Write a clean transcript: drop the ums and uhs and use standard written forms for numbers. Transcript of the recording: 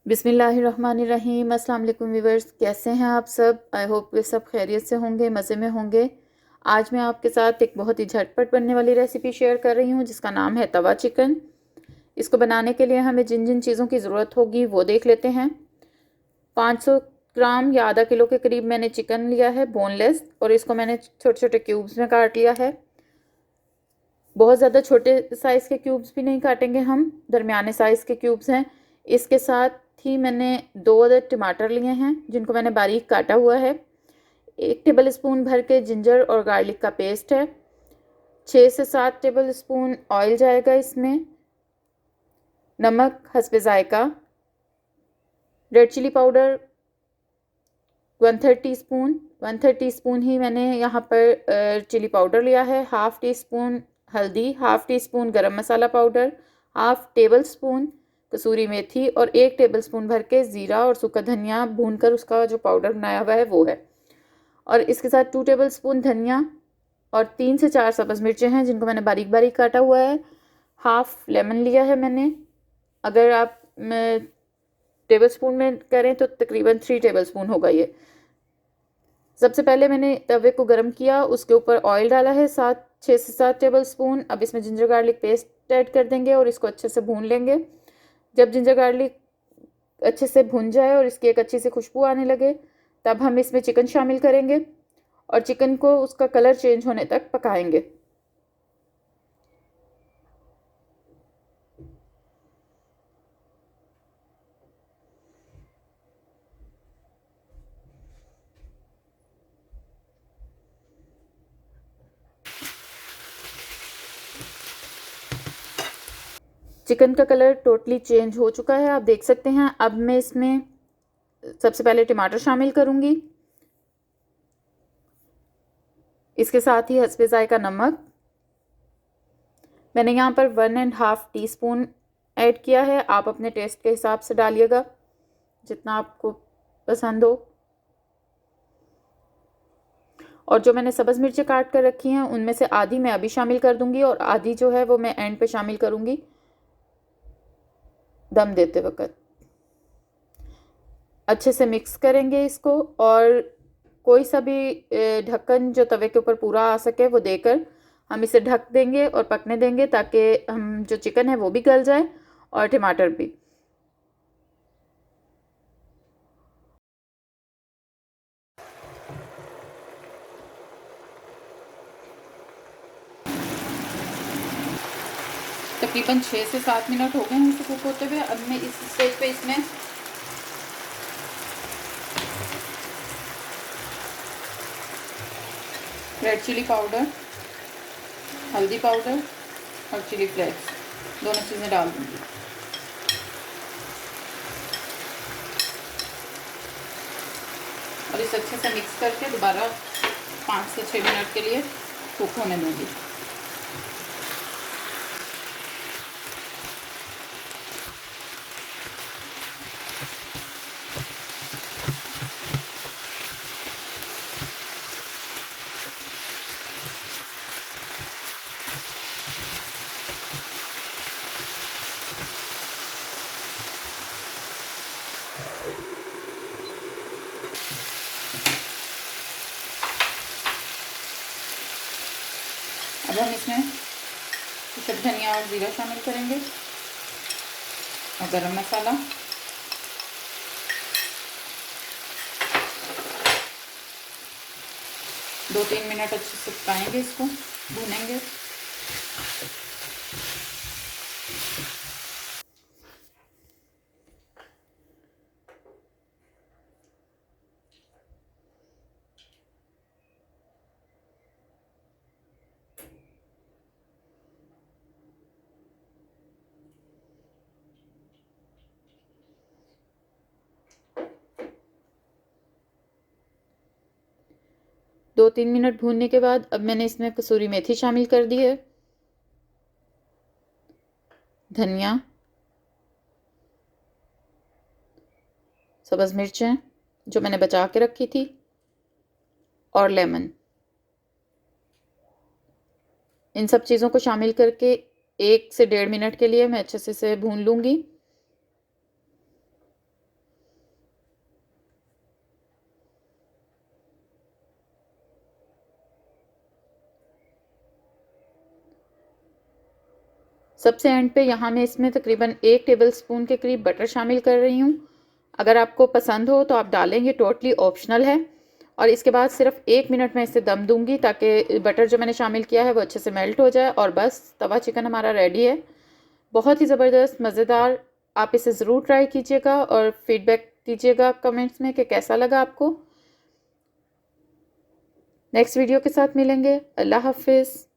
बिस्मिल्लाहिर्रहमानिर्रहीम। अस्सलाम वालेकुम व्यूअर्स, कैसे हैं आप सब? आई होप वे सब खैरियत से होंगे, मज़े में होंगे। आज मैं आपके साथ एक बहुत ही झटपट बनने वाली रेसिपी शेयर कर रही हूँ जिसका नाम है तवा चिकन। इसको बनाने के लिए हमें जिन जिन चीज़ों की ज़रूरत होगी वो देख लेते हैं। 500 ग्राम या आधा किलो के करीब मैंने चिकन लिया है बोनलेस, और इसको मैंने छोटे छोटे क्यूब्स में काट लिया है। बहुत ज़्यादा छोटे साइज़ के क्यूब्स भी नहीं काटेंगे हम, दरमियाने साइज़ के क्यूब्स हैं। इसके साथ ही मैंने 2 अदद टमाटर लिए हैं जिनको मैंने बारीक काटा हुआ है। 1 टेबल स्पून भर के जिंजर और गार्लिक का पेस्ट है। 6 से 7 टेबल स्पून ऑयल जाएगा इसमें। नमक हस्बे ज़ायका। Red chili powder 1/3 teaspoon. 1/3 teaspoon ही मैंने यहाँ पर चिली पाउडर लिया है। हाफ़ टी स्पून हल्दी, half teaspoon garam masala powder, half tablespoon कसूरी मेथी और 1 टेबल स्पून भर के ज़ीरा और सूखा धनिया भूनकर उसका जो पाउडर बनाया हुआ है वो है। और इसके साथ 2 टेबल स्पून धनिया और 3 से 4 सब्ज़ मिर्चें हैं जिनको मैंने बारीक बारीक काटा हुआ है। हाफ़ लेमन लिया है मैंने। अगर आप टेबल स्पून में करें तो तकरीबन 3 टेबल स्पून होगा ये। सबसे पहले मैंने तवे को गर्म किया, उसके ऊपर ऑयल डाला है 6 से 7 टेबल स्पून। अब इसमें जिंजर गार्लिक पेस्ट ऐड कर देंगे और इसको अच्छे से भून लेंगे। जब जिंजर गार्लिक अच्छे से भुन जाए और इसकी एक अच्छी सी खुशबू आने लगे तब हम इसमें चिकन शामिल करेंगे और चिकन को उसका कलर चेंज होने तक पकाएंगे। चिकन का कलर टोटली चेंज हो चुका है, आप देख सकते हैं। अब मैं इसमें सबसे पहले टमाटर शामिल करूंगी। इसके साथ ही हस्बे ज़ायका नमक मैंने यहाँ पर 1.5 टीस्पून ऐड किया है। आप अपने टेस्ट के हिसाब से डालिएगा जितना आपको पसंद हो। और जो मैंने सब्ज़ मिर्चें काट कर रखी हैं उनमें से आधी मैं अभी शामिल कर दूंगी और आधी जो है वो मैं एंड पे शामिल करूंगी दम देते वक्त। अच्छे से मिक्स करेंगे इसको और कोई सा भी ढक्कन जो तवे के ऊपर पूरा आ सके वो देकर हम इसे ढक देंगे और पकने देंगे ताकि हम जो चिकन है वो भी गल जाए और टमाटर भी। तकरीबन 6 से 7 मिनट हो गए हैं इसे कुक होते हुए। अब मैं इस स्टेज पे इसमें रेड चिली पाउडर, हल्दी पाउडर और चिली फ्लेक्स दोनों चीज़ें डाल दूँगी। और इसे अच्छे से मिक्स करके दोबारा 5 से 6 मिनट के लिए कुक होने दूँगी। अब हम इसमें सब धनिया और जीरा शामिल करेंगे और गरम मसाला। दो 3 मिनट अच्छे से पकाएंगे, इसको भूनेंगे। दो 3 मिनट भूनने के बाद अब मैंने इसमें कसूरी मेथी शामिल कर दी है, धनिया, सब्ज़ मिर्चें जो मैंने बचा के रखी थी और लेमन। इन सब चीज़ों को शामिल करके 1 से 1.5 मिनट के लिए मैं अच्छे से इसे भून लूँगी। सबसे एंड पे यहाँ मैं इसमें तकरीबन 1 टेबलस्पून के करीब बटर शामिल कर रही हूँ। अगर आपको पसंद हो तो आप डालेंगे, टोटली ऑप्शनल है। और इसके बाद सिर्फ 1 मिनट में इसे दम दूंगी ताकि बटर जो मैंने शामिल किया है वो अच्छे से मेल्ट हो जाए। और बस तवा चिकन हमारा रेडी है। बहुत ही ज़बरदस्त, मज़ेदार। आप इसे ज़रूर ट्राई कीजिएगा और फीडबैक दीजिएगा कमेंट्स में कि कैसा लगा आपको। नेक्स्ट वीडियो के साथ मिलेंगे। अल्लाह हाफिज़।